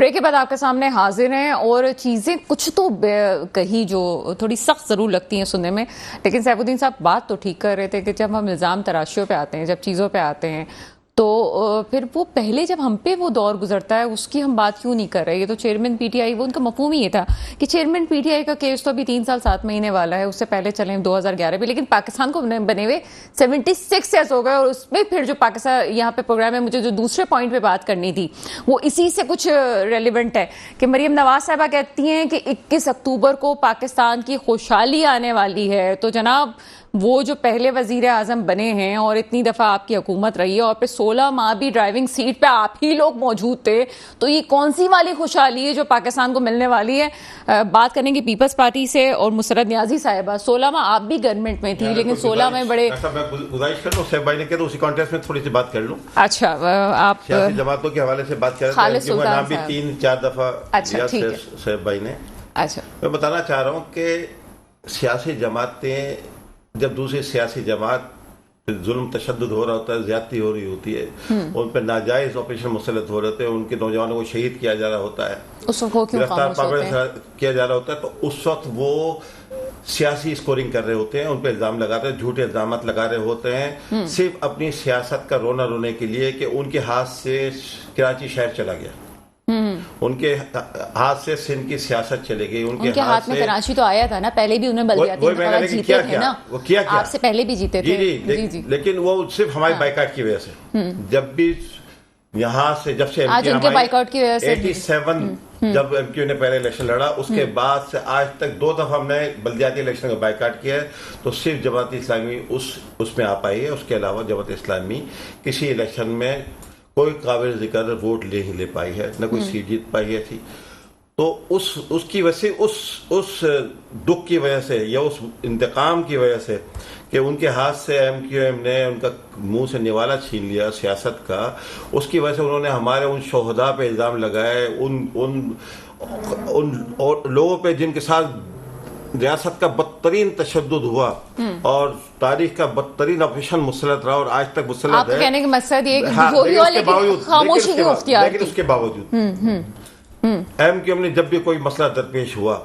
Break کے بعد آپ کے سامنے حاضر ہیں اور چیزیں کچھ تو کہیں جو تھوڑی سخت ضرور لگتی ہیں سننے میں، لیکن سیف الدین صاحب بات تو ٹھیک کر رہے تھے کہ جب ہم الزام تراشیوں پہ آتے ہیں، جب چیزوں پہ آتے ہیں تو پھر وہ پہلے جب ہم پہ وہ دور گزرتا ہے اس کی ہم بات کیوں نہیں کر رہے. یہ تو چیئرمین پی ٹی آئی، وہ ان کا مفہوم ہی یہ تھا کہ چیئرمین پی ٹی آئی کا کیس تو ابھی 3 سال 7 مہینے والا ہے، اس سے پہلے چلیں 2011 پہ، لیکن پاکستان کو بنے ہوئے 76 ایئرس ہو گئے. اور اس میں پھر جو پاکستان یہاں پہ پروگرام ہے، مجھے جو دوسرے پوائنٹ پہ بات کرنی تھی وہ اسی سے کچھ ریلیونٹ ہے کہ مریم نواز صاحبہ کہتی ہیں کہ 21 اکتوبر کو پاکستان کی خوشحالی آنے والی ہے. تو جناب وہ جو پہلے وزیر اعظم بنے ہیں اور اتنی دفعہ آپ کی حکومت رہی ہے اور پھر 16 ماہ بھی ڈرائیونگ سیٹ پہ آپ ہی لوگ موجود تھے، تو یہ کون سی والی خوشحالی ہے جو پاکستان کو ملنے والی ہے؟ بات کریں گے پیپلز پارٹی سے اور مسرت نیازی صاحبہ. 16 ماہ آپ بھی گورنمنٹ میں تھی، لیکن 16 میں بڑے میں گزارش کر لوں صاحب بھائی نے کہا تو اسی کانٹیکسٹ میں تھوڑی سی بات کر لوں. اچھا آپ سیاسی جماعتوں کے حوالے سے بات کر رہے ہیں، وہ نام بھی 3-4 دفعہ لیا صاحب بھائی نے. اچھا میں بتانا چاہ رہا ہوں کہ سیاسی جماعتیں جب دوسری سیاسی جماعت ظلم تشدد ہو رہا ہوتا ہے، زیادتی ہو رہی ہوتی ہے، ان پہ ناجائز آپریشن مسلط ہو رہے ہوتے ہیں، ان کے نوجوانوں کو شہید کیا جا رہا ہوتا ہے، گرفتار کیا جا رہا ہوتا ہے، تو اس وقت وہ سیاسی اسکورنگ کر رہے ہوتے ہیں، ان پہ الزام لگاتے ہیں، جھوٹے الزامات لگا رہے ہوتے ہیں، صرف اپنی سیاست کا رونا رونے کے لیے کہ ان کے ہاتھ سے کراچی شہر چلا گیا، ان کے ہاتھ سے سندھ کی سیاست چلے گئی، ان کے ہاتھ میں کراچی تو آیا تھا نا، پہلے بھی انہوں نے بلدیاتی انتخابات جیتے تھے نا، وہ کیا آپ سے پہلے بھی جیتے تھے. جی لیکن وہ صرف ہماری بائیکاٹ کی وجہ سے، جب بھی یہاں سے جب سے آج ان کے بائیکاٹ کی وجہ سے 87 جب ایم کیو نے پہلے الیکشن لڑا، اس کے بعد سے آج تک 2 دفعہ ہم نے بلدیاتی الیکشن کا بائیکاٹ کیا ہے، تو صرف جماعت اسلامی اس میں آ پائی ہے. اس کے علاوہ جماعت اسلامی کسی الیکشن میں کوئی قابل ذکر ووٹ نہیں لے پائی ہے، نہ کوئی سیٹ جیت پائی ہے تھی. تو اس کی وجہ سے اس دکھ کی وجہ سے یا اس انتقام کی وجہ سے کہ ان کے ہاتھ سے ایم کیو ایم نے ان کا منہ سے نوالا چھین لیا سیاست کا، اس کی وجہ سے انہوں نے ہمارے ان شہداء پہ الزام لگائے، ان لوگوں پہ جن کے ساتھ ریاست کا بدترین تشدد ہوا اور تاریخ کا بدترین آپریشن مسلط رہا اور آج تک مسلط ہے. آپ کہنے کا مقصد یہ لیکن اس کے باوجود ایم کیو ایم نے جب بھی کوئی مسئلہ درپیش ہوا،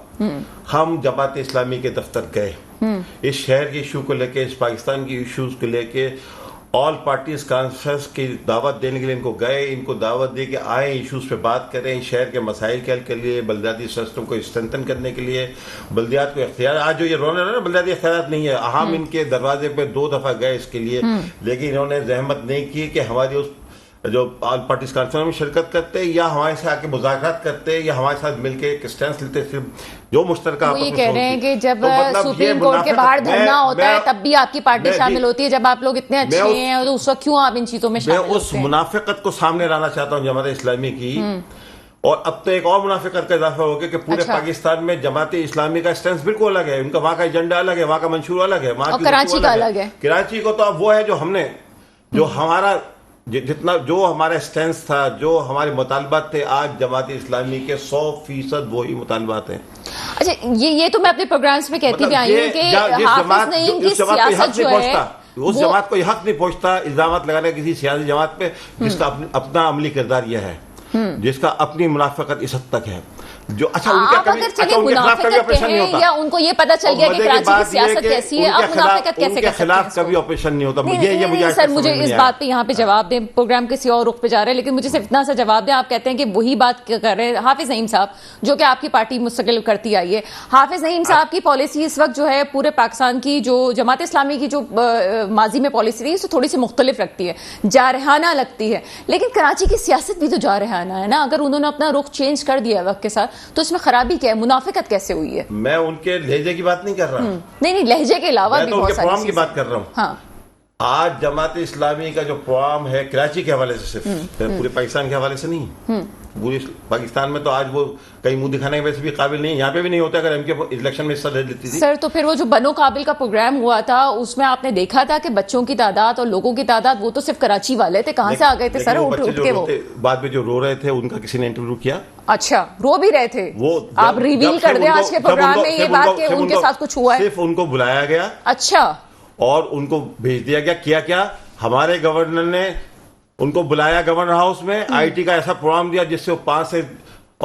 ہم جماعت اسلامی کے دفتر گئے، اس شہر کے ایشو کو لے کے، اس پاکستان کی ایشوز کو لے کے آل پارٹیز کانفرنس کی دعوت دینے کے لیے ان کو گئے، ان کو دعوت دے کہ آئیں ایشوز پہ بات کریں، شہر کے مسائل کے حل کے لیے، بلدیاتی سسٹم کو اسٹرینتھن کرنے کے لیے، بلدیات کو اختیار. آج جو یہ رونا ہے نا بلدیاتی اختیارات نہیں ہے، ہم ان کے دروازے پہ 2 دفعہ گئے اس کے لیے، لیکن انہوں نے زحمت نہیں کی کہ ہماری اس جو آل پارٹیز کانفرنس میں شرکت کرتے یا ہمارے سے آ کے مذاکرات کرتے یا ہمارے ساتھ مل کے ایک اسٹینس لیتے. صرف جو مشترکہ وہ یہ کہہ رہے ہیں کہ جب سپریم کورٹ کے باہر دھرنا ہوتا ہے تب بھی آپ کی پارٹی شامل ہوتی ہے، جب آپ لوگ اتنے اچھے ہیں تو اس وقت کیوں آپ ان چیزوں میں شامل ہوتے ہیں؟ میں اس منافقت کو سامنے لانا چاہتا ہوں جماعت اسلامی کی. اور اب تو ایک اور منافقت کا اضافہ ہو گیا کہ پورے پاکستان میں جماعت اسلامی کا اسٹینس بالکل الگ ہے، ان کا وہاں کا ایجنڈا الگ ہے، وہاں کا منشور الگ ہے، وہاں کراچی کا الگ ہے. کراچی کو تو اب وہ ہے جو ہم نے جو ہمارا جتنا جو ہمارا سٹینس تھا، جو ہمارے مطالبات تھے، آج جماعت اسلامی کے 100% وہی مطالبات ہیں. اچھا یہ تو میں اپنے پروگرامز میں کہتی بھی آئی ہوں کہ حافظ نعیم کی سیاست جو ہے اس جماعت کو یہ حق نہیں پہنچتا الزامات لگانے کسی سیاسی جماعت پہ جس کا اپنا عملی کردار یہ ہے، جس کا اپنی منافقت اس حد تک ہے. جو اچھا ان کا کبھی آپریشن نہیں ہوتا، یا ان کو یہ پتا چل گیا کہ کراچی کی سیاست کیسی ہے، اب منافقت کیسے ان کے خلاف کبھی آپریشن نہیں ہوتا. سر مجھے اس بات پہ یہاں پہ جواب دیں، پروگرام کسی اور رخ پہ جا رہا ہے، لیکن مجھے صرف اتنا سا جواب دیں. آپ کہتے ہیں کہ وہی بات کر رہے ہیں حافظ نعیم صاحب جو کہ آپ کی پارٹی مستقل کرتی آئی ہے. حافظ نعیم صاحب کی پالیسی اس وقت جو ہے پورے پاکستان کی جو جماعت اسلامی کی جو ماضی میں پالیسی رہی ہے تھوڑی سی مختلف رکھتی ہے، جارحانہ لگتی ہے، لیکن کراچی کی سیاست بھی تو جارحانہ ہے نا. اگر انہوں نے اپنا رخ چینج کر دیا وقت کے ساتھ تو اس میں خرابی کیا ہے، منافقت کیسے ہوئی ہے؟ میں ان کے لہجے کی بات نہیں کر رہا، نہیں لہجے کے علاوہ بھی بہت ساری پروگرام کی بات کر رہا ہوں. ہاں آج جماعت اسلامی کا جو پروگرام ہے کراچی کے حوالے سے، صرف پورے پاکستان کے حوالے سے نہیں، پورے پاکستان میں تو آج وہ کئی منہ دکھانے کے ویسے بھی قابل نہیں، یہاں پہ بھی نہیں ہوتا اگر ایم کے الیکشن میں حصہ لے لیتی تھی. سر تو پھر وہ جو بنو قابل کا پروگرام ہوا تھا اس میں آپ نے دیکھا تھا کہ بچوں کی تعداد اور لوگوں کی تعداد وہ تو صرف کراچی والے تھے، کہاں سے آ گئے تھے سر اٹھ کے؟ وہ بعد میں جو رو رہے تھے ان کا کسی نے انٹرویو کیا. اچھا رو بھی رہے تھے، آپ ریویل کر دیں آج کے پروگرام میں یہ بات کہ ان کے ساتھ کچھ ہوا ہے؟ صرف ان کو بلایا گیا، اچھا، اور ان کو بھیج دیا گیا. کیا ہمارے گورنر نے ان کو بلایا گورنر ہاؤس میں، آئی ٹی کا ایسا پروگرام دیا جس سے وہ 5 سے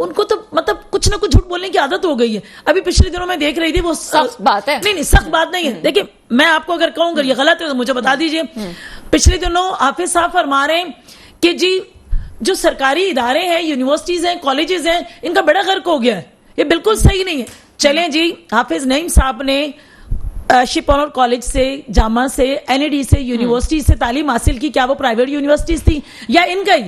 ان کو تو مطلب کچھ نہ کچھ جھوٹ بولنے کی عادت ہو گئی ہے. ابھی پچھلے دنوں میں دیکھ رہی تھی, وہ سخت بات ہے, نہیں سخت بات نہیں ہے. دیکھیں میں آپ کو اگر کہوں گا یہ غلط ہے تو مجھے بتا دیجئے. پچھلے دنوں حافظ صاحب فرما رہے ہیں کہ جی جو سرکاری ادارے ہیں, یونیورسٹیز ہیں, کالجز ہیں, ان کا بیڑا غرق ہو گیا ہے. یہ بالکل صحیح نہیں ہے. چلیں جی, حافظ نعیم صاحب نے شپ آنر کالج سے, جامعہ سے, این ای ڈی سے, یونیورسٹی سے تعلیم حاصل کی. کیا وہ پرائیویٹ یونیورسٹیز تھی یا ان کا ہی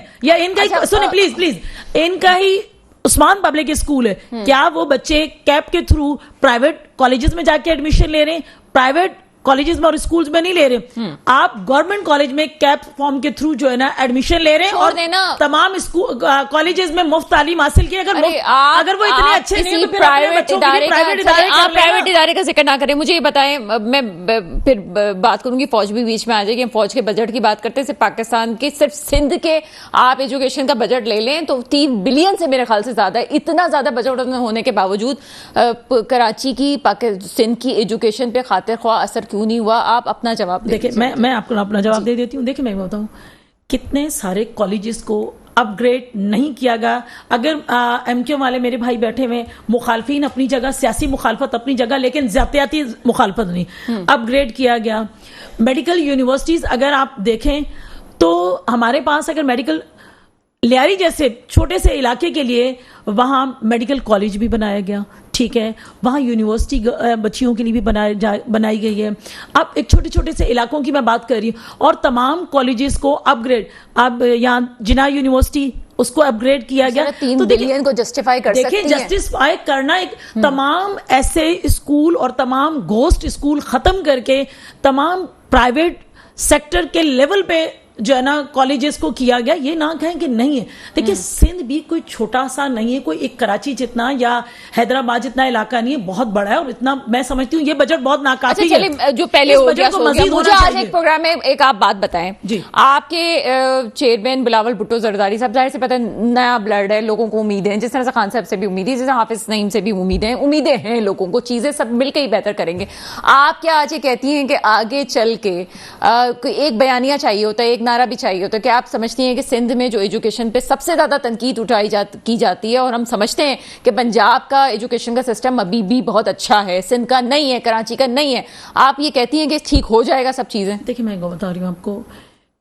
سنیں پلیز ان کا ہی عثمان پبلک اسکول ہے؟ کیا وہ بچے کیپ کے تھرو پرائیویٹ کالجز میں جا کے ایڈمیشن لے رہے ہیں؟ پرائیویٹ کالجز میں اور اسکولز میں نہیں لے رہے. آپ گورنمنٹ کالج میں کیپ فارم کے تھرو جو ہے نا ایڈمیشن لے رہے ہیں, اور تمام کالجز میں مفت تعلیم حاصل کی. اگر وہ اتنے اچھے نہیں تو پھر آپ پرائیویٹ ادارے کا ذکر نہ کریں. مجھے یہ بتائیں, میں پھر بات کروں گی, فوج بھی بیچ میں آ جائے گی. ہم فوج کے بجٹ کی بات کرتے ہیں. صرف پاکستان کے, صرف سندھ کے آپ ایجوکیشن کا بجٹ لے لیں تو 3 بلین سے میرے خیال سے زیادہ ہے. اتنا زیادہ بجٹ ہونے کے باوجود کراچی کی, سندھ کی ایجوکیشن پہ خاطر خواہ اثر کیوں نہیں ہوا؟ آپ اپنا جواب دیکھیں. میں آپ کو اپنا جواب دے دیتی ہوں. دیکھیں میں بتاؤں کتنے سارے کالجز کو اپ گریڈ نہیں کیا گیا. اگر ایم کیو والے میرے بھائی بیٹھے ہوئے, مخالفین اپنی جگہ, سیاسی مخالفت اپنی جگہ, لیکن ذاتیاتی مخالفت نہیں, اپ گریڈ کیا گیا. میڈیکل یونیورسٹیز اگر آپ دیکھیں تو ہمارے پاس اگر میڈیکل لیاری جیسے چھوٹے سے علاقے کے لیے وہاں میڈیکل کالج بھی بنایا گیا, ٹھیک ہے, وہاں یونیورسٹی بچیوں کے لیے بھی بنائی گئی ہے. اب ایک چھوٹے چھوٹے سے علاقوں کی میں بات کر رہی ہوں, اور تمام کالجز کو اپ گریڈ, اب یہاں جناح یونیورسٹی اس کو اپ گریڈ کیا گیا. 3 بلین کو جسٹیفائی کر سکتی ہیں. دیکھیں جسٹیفائی کرنا, ایک تمام ایسے اسکول اور تمام گھوسٹ اسکول ختم کر کے تمام پرائیویٹ سیکٹر کے لیول پہ جو ہے نا کالجز کو کیا گیا. یہ نہ کہیں کہ نہیں ہے. دیکھیں سندھ بھی کوئی چھوٹا سا نہیں ہے, کوئی ایک کراچی جتنا یا حیدرآباد جتنا علاقہ نہیں ہے, بہت بڑا ہے. اور اتنا میں سمجھتی ہوں یہ بجٹ بہت ناکافی ہے. جو پہلے ہو گیا مجھے آج ایک پروگرام میں ایک آپ بات بتائیں. آپ کے چیئرمین بلاول بھٹو زرداری صاحب, ظاہر سی پتہ نیا بلڈ ہے, لوگوں کو امیدیں ہیں, جس طرح سے خان صاحب سے بھی امید ہے, جس طرح حافظ نعیم سے بھی امیدیں ہیں لوگوں کو, چیزیں سب مل کے ہی بہتر کریں گے. آپ کیا آج یہ کہتی ہیں کہ آگے چل کے ایک بیانیہ چاہیے ہوتا ہے, ایک نعرہ بھی چاہیے ہوتا ہے, کہ آپ سمجھتی ہیں کہ سندھ میں جو ایجوکیشن پہ سب سے زیادہ تنقید کی جاتی ہے, اور ہم سمجھتے ہیں کہ پنجاب کا ایجوکیشن کا سسٹم ابھی بھی بہت اچھا ہے, سندھ کا نہیں ہے, کراچی کا نہیں ہے, آپ یہ کہتی ہیں کہ ٹھیک ہو جائے گا سب چیزیں؟ دیکھیں میں بتا رہی ہوں آپ کو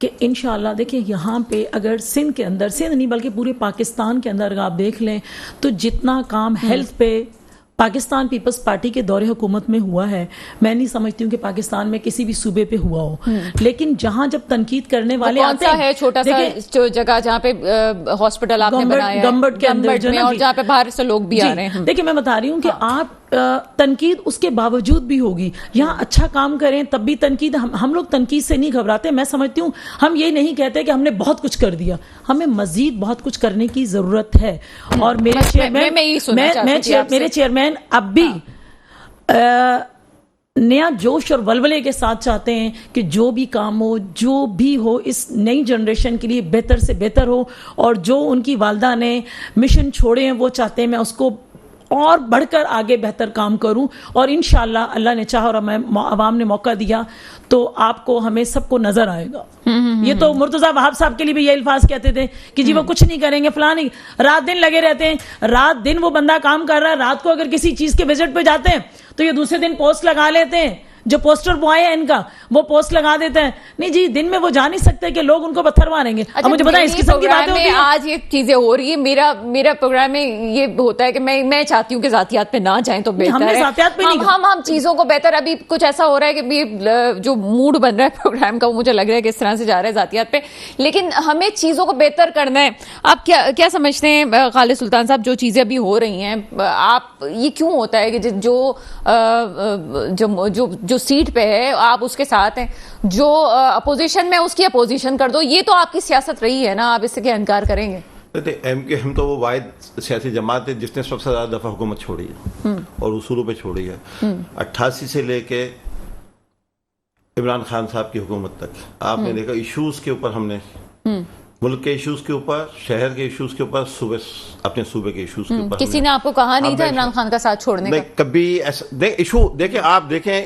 کہ انشاءاللہ دیکھیں یہاں پہ اگر سندھ کے اندر, سندھ نہیں بلکہ پورے پاکستان کے اندر اگر آپ دیکھ لیں تو جتنا کام ہیلتھ پہ پاکستان پیپلز پارٹی کے دور حکومت میں ہوا ہے, میں نہیں سمجھتی ہوں کہ پاکستان میں کسی بھی صوبے پہ ہوا ہو. لیکن جہاں جب تنقید کرنے والے آتے ہیں, ہے چھوٹا سا جگہ جہاں پہ ہاسپٹل آپ نے بنایا ہے گمبٹ کے اندر, اور جہاں پہ باہر سے لوگ بھی آ رہے ہیں. دیکھیں میں بتا رہی ہوں کہ آپ تنقید اس کے باوجود بھی ہوگی. یہاں اچھا کام کریں تب بھی تنقید, ہم لوگ تنقید سے نہیں گھبراتے. میں سمجھتی ہوں ہم یہ نہیں کہتے کہ ہم نے بہت کچھ کر دیا, ہمیں مزید بہت کچھ کرنے کی ضرورت ہے. اور میرے چیئرمین اب بھی نیا جوش اور ولولے کے ساتھ چاہتے ہیں کہ جو بھی کام ہو, جو بھی ہو, اس نئی جنریشن کے لیے بہتر سے بہتر ہو. اور جو ان کی والدہ نے مشن چھوڑے ہیں وہ چاہتے ہیں میں اس کو اور بڑھ کر آگے بہتر کام کروں. اور انشاءاللہ اللہ نے چاہا اور عوام نے موقع دیا تو آپ کو, ہمیں سب کو نظر آئے گا. یہ تو مرتضیٰ وہاب صاحب کے لیے بھی یہ الفاظ کہتے تھے کہ جی وہ کچھ نہیں کریں گے, فلاں نہیں, رات دن لگے رہتے ہیں. رات دن وہ بندہ کام کر رہا ہے, رات کو اگر کسی چیز کے وزٹ پہ جاتے ہیں تو یہ دوسرے دن پوسٹ لگا لیتے ہیں, جو پوسٹر بوائے ہیں ان کا وہ پوسٹ لگا دیتے ہیں. نہیں جی, دن میں وہ جا نہیں سکتے کہ لوگ ان کو پتھر ماریں گے. اب مجھے بتائیں اس قسم کی باتیں ہوتی ہیں. آج یہ چیزیں ہو رہی ہے. میرا پروگرام میں یہ ہوتا ہے کہ میں چاہتی ہوں کہ ذاتیات پہ نہ جائیں تو بہتر ہے. ہم چیزوں کو بہتر, ابھی کچھ ایسا ہو رہا ہے کہ جو موڈ بن رہا ہے پروگرام کا, مجھے لگ رہا ہے کہ اس طرح سے جا رہا ہے ذاتیات پہ, لیکن ہمیں چیزوں کو بہتر کرنا ہے. آپ کیا سمجھتے ہیں خالد سلطان صاحب, جو چیزیں ابھی ہو رہی ہیں, آپ یہ کیوں ہوتا ہے کہ جو سیٹ پہ ہے آپ اس کے ساتھ ہیں, جو اپوزیشن میں اس کی اپوزیشن کر دو, یہ تو آپ کی سیاست رہی ہے نا, آپ اس سے کیا انکار کریں گے؟ ایم کے ہم تو وہ واحد سیاسی جماعت ہے جس نے سب سے زیادہ دفعہ حکومت چھوڑی ہے اور اصولوں پہ چھوڑی ہے. 88 سے لے کے عمران خان صاحب کی حکومت تک آپ نے دیکھا ایشوز کے اوپر ہم نے, ملک کے ایشوز کے اوپر, شہر کے ایشوز کے اوپر, اپنے صوبے کے ایشوز کے اوپر, کسی نے آپ کو کہا نہیں تھا عمران خان کا ساتھ چھوڑنے کا؟ کبھی ایسا ایشو دیکھیں, آپ دیکھیں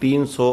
300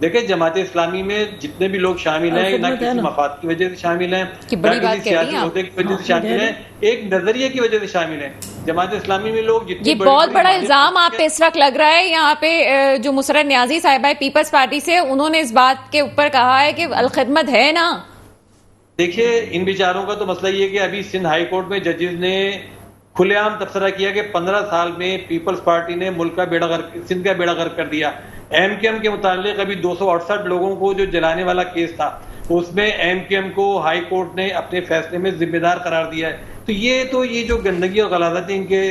دیکھیں جماعت اسلامی میں جتنے بھی لوگ شامل ہیں نہ کسی مفاد کی وجہ سے شامل ہیں نہ کسی سیاسی عہدے کی وجہ سے شامل ہیں، ایک نظریے کی وجہ سے شامل ہیں. جماعت اسلامی میں لوگ یہ بہت بڑا الزام آپ پہ اس وقت لگ رہا ہے. یہاں پہ جو مسرت نیازی صاحبہ پیپلز پارٹی سے، انہوں نے اس بات کے اوپر کہا ہے کہ الخدمت ہے نا. دیکھیے ان بیچاروں کا تو مسئلہ یہ ہے کہ ابھی سندھ ہائی کورٹ میں ججز نے کھلے عام تبصرہ کیا کہ 15 سال میں پیپلز پارٹی نے ملک کا بیڑا غرق، سندھ کا بیڑا غرق کر دیا. ایم کیو ایم کے متعلق ابھی 268 لوگوں کو جو جلانے والا کیس تھا، اس میں ایم کیو ایم کو ہائی کورٹ نے اپنے فیصلے میں ذمہ دار قرار دیا ہے. تو یہ جو گندگی اور غلاظتیں ان کے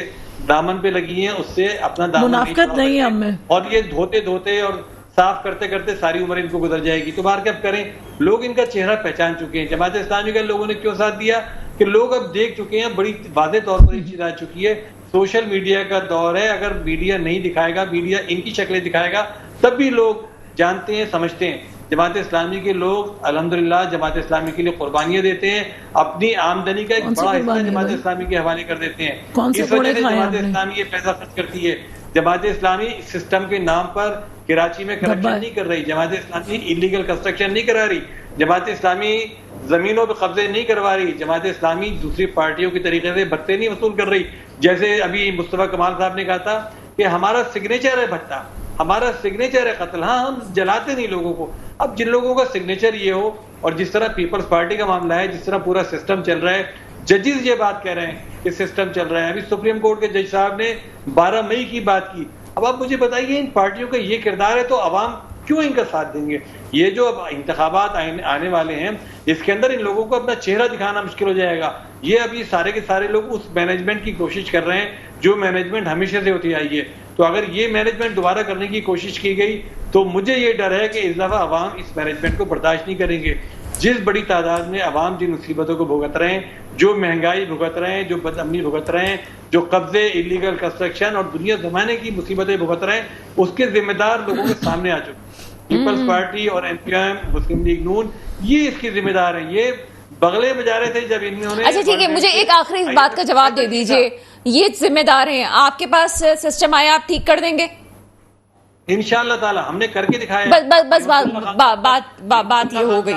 دامن پہ لگی ہیں، اس سے اپنا دامن منافقت نہیں ہے ہم میں، اور یہ دھوتے دھوتے اور صاف کرتے کرتے ساری عمر ان کو گزر جائے گی. تو باہر کیا کریں، لوگ ان کا چہرہ پہچان چکے ہیں. جماعت اسلامی کا لوگوں نے کیوں ساتھ دیا کہ لوگ اب دیکھ چکے ہیں، بڑی واضح طور پر یہ چیز آ چکی ہے. سوشل میڈیا کا دور ہے، اگر میڈیا نہیں دکھائے گا، میڈیا ان کی شکلیں دکھائے گا، تب بھی لوگ جانتے ہیں، سمجھتے ہیں. جماعت اسلامی کے لوگ الحمدللہ جماعت اسلامی کے لیے قربانیاں دیتے ہیں، اپنی آمدنی کا ایک بڑا حصہ جماعت اسلامی کے حوالے کر دیتے ہیں. اس وجہ سے جماعت اسلامی یہ پیسہ خرچ کرتی ہے. جماعت اسلامی سسٹم کے نام پر کراچی میں کرپشن نہیں کر رہی، جماعت اسلامی انلیگل کنسٹرکشن نہیں کرا رہی، جماعت اسلامی زمینوں پہ قبضے نہیں کروا رہی، جماعت اسلامی دوسری پارٹیوں کی طریقے سے بھتے نہیں وصول کر رہی. جیسے ابھی مصطفیٰ کمال صاحب نے کہا تھا کہ ہمارا سگنیچر ہے بھٹا، ہمارا سگنیچر ہے قتل. ہاں ہم جلاتے نہیں لوگوں کو. اب جن لوگوں کا سگنیچر یہ ہو، اور جس طرح پیپلز پارٹی کا معاملہ ہے، جس طرح پورا سسٹم چل رہا ہے، ججز یہ بات کہہ رہے ہیں کہ سسٹم چل رہا ہے. ابھی سپریم کورٹ کے جج صاحب نے 12 مئی کی بات کی. اب آپ مجھے بتائیے ان پارٹیوں کا یہ کردار ہے تو عوام کیوں ان کا ساتھ دیں گے؟ یہ جو اب انتخابات آنے والے ہیں، اس کے اندر ان لوگوں کو اپنا چہرہ دکھانا مشکل ہو جائے گا. یہ ابھی سارے کے سارے لوگ اس مینجمنٹ کی کوشش کر رہے ہیں جو مینجمنٹ ہمیشہ سے ہوتی آئی ہے. تو اگر یہ مینجمنٹ دوبارہ کرنے کی کوشش کی گئی تو مجھے یہ ڈر ہے کہ اس دفعہ عوام اس مینجمنٹ کو برداشت نہیں کریں گے. جس بڑی تعداد میں عوام جن مصیبتوں کو بھگت رہے ہیں، جو مہنگائی بھگت رہے ہیں، جو بد امنی بھگت رہے ہیں، جو قبضے، انلیگل کنسٹرکشن اور دنیا زمانے کی مصیبتیں بھگت رہے ہیں، اس کے ذمہ دار لوگوں کے سامنے آ چکے. پیپلز پارٹی اور ایم کیو ایم، مسلم لیگ نون، یہ اس کی ذمہ دار ہیں. یہ بغلے بجا رہے تھے جب انہوں نے. اچھا ٹھیک ہے، مجھے ایک آخری اس بات کا جواب دے دیجئے. یہ ذمہ دار ہیں، آپ کے پاس سسٹم آیا، آپ ٹھیک کر دیں گے انشاءاللہ تعالی؟ ہم نے کر کے دکھایا. بس بات یہ ہو گئی.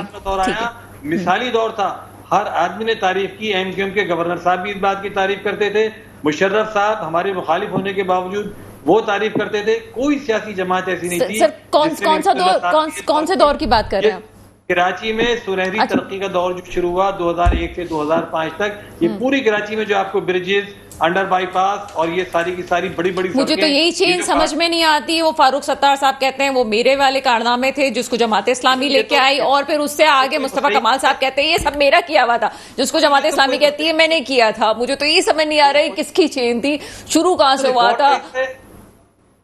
مثالی دور تھا، ہر آدمی نے تعریف کی. ایم کیو ایم کے گورنر صاحب بھی اس بات کی تعریف کرتے تھے، مشرف صاحب ہمارے مخالف ہونے کے باوجود وہ تعریف کرتے تھے. کوئی سیاسی جماعت ایسی نہیں تھی. سر کون سے دور کی بات کر رہے ہیں؟ کراچی میں سنہری ترقی کا دور جو شروع ہوا 2001 سے 2005 تک، یہ پوری کراچی میں جو آپ کو برجز، انڈر بائی پاس اور یہ ساری کی ساری بڑی بڑی مجھے تو یہی چیز سمجھ میں نہیں آتی. وہ فاروق ستار صاحب کہتے ہیں وہ میرے والے کارنامے تھے جس کو جماعت اسلامی لے کے آئی، اور پھر اس سے آگے مصطفیٰ کمال صاحب کہتے ہیں یہ سب میرا کیا ہوا تھا، جس کو جماعت اسلامی کہتی ہے میں نے کیا تھا. مجھے تو یہ سمجھ نہیں آ رہا ہے کس کی چین تھی، شروع کہاں سے ہوا تھا.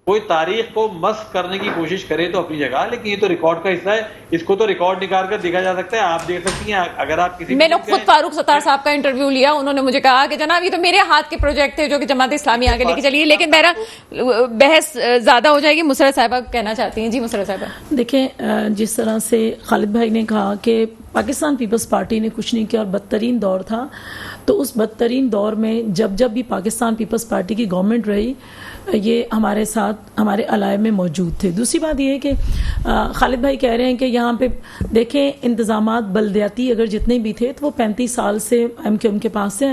کوئی تاریخ کو مسخ کرنے کی کوشش کرے تو اپنی جگہ، لیکن یہ تو ریکارڈ کا حصہ ہے، اس کو تو ریکارڈ نکال کر دیکھا جا سکتا ہے. آپ دیکھ سکتی ہیں اگر آپ کسی. میں نے خود فاروق ستار صاحب کا انٹرویو لیا، انہوں نے مجھے کہا کہ جناب یہ تو میرے ہاتھ کے پروجیکٹ تھے جو کہ جماعت اسلامی آگے لے کے چلی. لیکن بہرحال بحث زیادہ ہو جائے گی. مسرت صاحبہ کہنا چاہتی ہیں. جی مسرت صاحبہ. دیکھیں جس طرح سے خالد بھائی نے کہا کہ پاکستان پیپلز پارٹی نے کچھ نہیں کیا اور بدترین دور تھا، تو اس بدترین دور میں جب بھی پاکستان پیپلز پارٹی کی گورنمنٹ رہی، یہ ہمارے ساتھ ہمارے علائم میں موجود تھے. دوسری بات یہ ہے کہ خالد بھائی کہہ رہے ہیں کہ یہاں پہ دیکھیں انتظامات بلدیاتی اگر جتنے بھی تھے تو وہ 35 سال سے ایم کیو ایم کے پاس سے،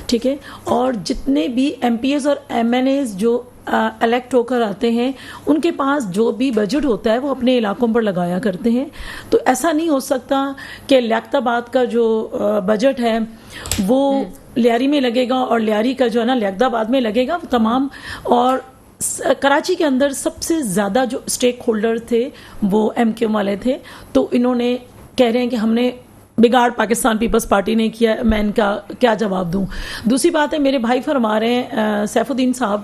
ٹھیک ہے، اور جتنے بھی ایم پی ایز اور ایم این ایز جو الیکٹ ہو کر آتے ہیں ان کے پاس جو بھی بجٹ ہوتا ہے وہ اپنے علاقوں پر لگایا کرتے ہیں. تو ایسا نہیں ہو سکتا کہ لیاقت آباد کا جو بجٹ ہے وہ لیاری میں لگے گا اور لیاری کا جو ہے نا لیاقت آباد میں لگے گا. تمام اور کراچی کے اندر سب سے زیادہ جو اسٹیک ہولڈر تھے وہ ایم کیو ایم والے تھے. تو انہوں نے کہہ رہے ہیں کہ ہم نے بگاڑ پاکستان پیپلز پارٹی نے کیا. میں ان کا کیا جواب دوں؟ دوسری بات ہے میرے بھائی فرما رہے ہیں سیف الدین صاحب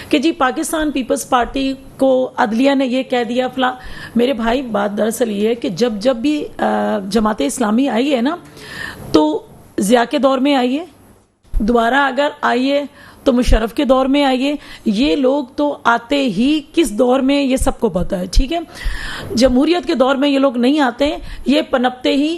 کہ جی پاکستان پیپلز پارٹی کو عدلیہ نے یہ کہہ دیا فلاں. میرے بھائی بات دراصل یہ ہے کہ جب بھی جماعت اسلامی آئی ہے نا تو ضیاء کے دور میں آئیے، دوبارہ اگر آئیے تو مشرف کے دور میں آئیے. یہ لوگ تو آتے ہی کس دور میں یہ سب کو پتہ ہے، ٹھیک ہے. جمہوریت کے دور میں یہ لوگ نہیں آتے، یہ پنپتے ہی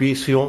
20